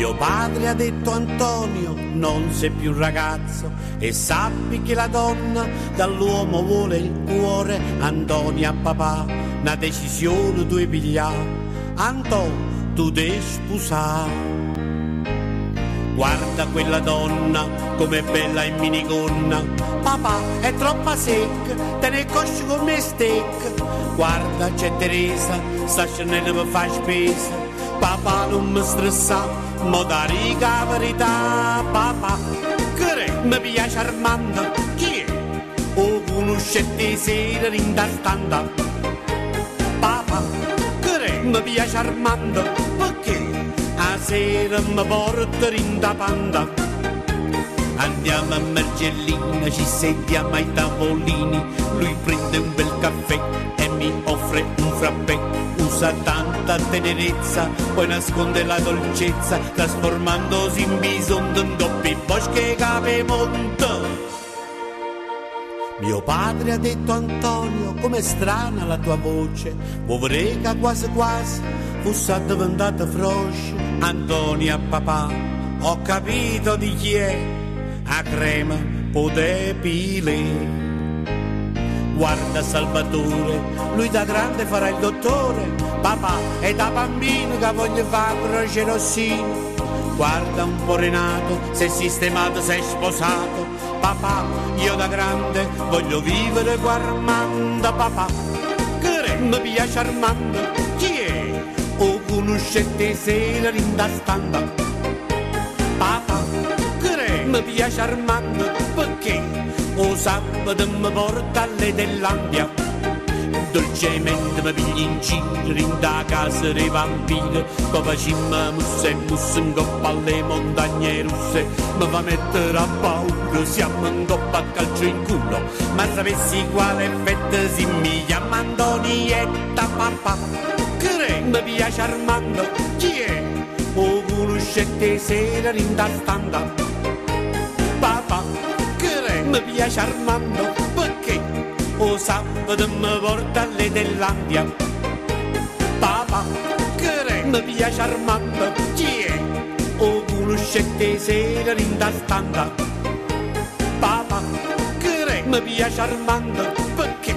Mio padre ha detto Antonio, non sei più un ragazzo e sappi che la donna dall'uomo vuole il cuore. Antonio a papà, una decisione tu hai pigliato, Antonio tu devi sposare. Guarda quella donna com'è bella in minigonna, papà è troppo secca, te ne cosci come steak. Guarda c'è Teresa, sta Chanel mi fa spesa, papà non mi stressa, mo da riga verità. Papà, che mi piace Armando, chi è? O conoscete sera in da standa. Papà, che mi piace Armando, perché? A sera mi porta in da panda. Andiamo a Mergellina, ci sediamo ai tavolini, lui prende un bel caffè e mi offre un frappè. Usa tanta tenerezza, poi nasconde la dolcezza, trasformandosi in bisonte in doppi boschi che monte. Mio padre ha detto Antonio, com'è strana la tua voce, poverega quasi quasi, fosse diventata froce. Antonio a papà, ho capito di chi è, a crema potepile. Guarda Salvatore, lui da grande farà il dottore, papà è da bambino che voglio fare croce rossino. Guarda un po' Renato, sei sistemato, sei sposato, papà io da grande voglio vivere con Armando. Papà, che mi piace Armando, chi è? O conoscete sera in da standa. Papà, che mi piace Armando, perché? O sabato mi porta alle dell'Andia, dolcemente mi pigli in giro in da casa dei vampiri, poi facciamo musse e musse in coppa alle montagne russe. Mi fa mettere a paura, siamo in coppa a calcio in culo, ma sapessi quale effetto si mi chiama Antonietta. Papà, che mi piace Armando, chi è? O conoscete sera in da standa. Papà, mi piace Armando, perché? O sabato mi porta alle dell'Andia. Papà, che mi piace Armando, chi è? O conoscete sera in da standa. Papà, che mi piace Armando, perché?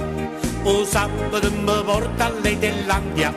O sabato mi porta alle dell'Andia.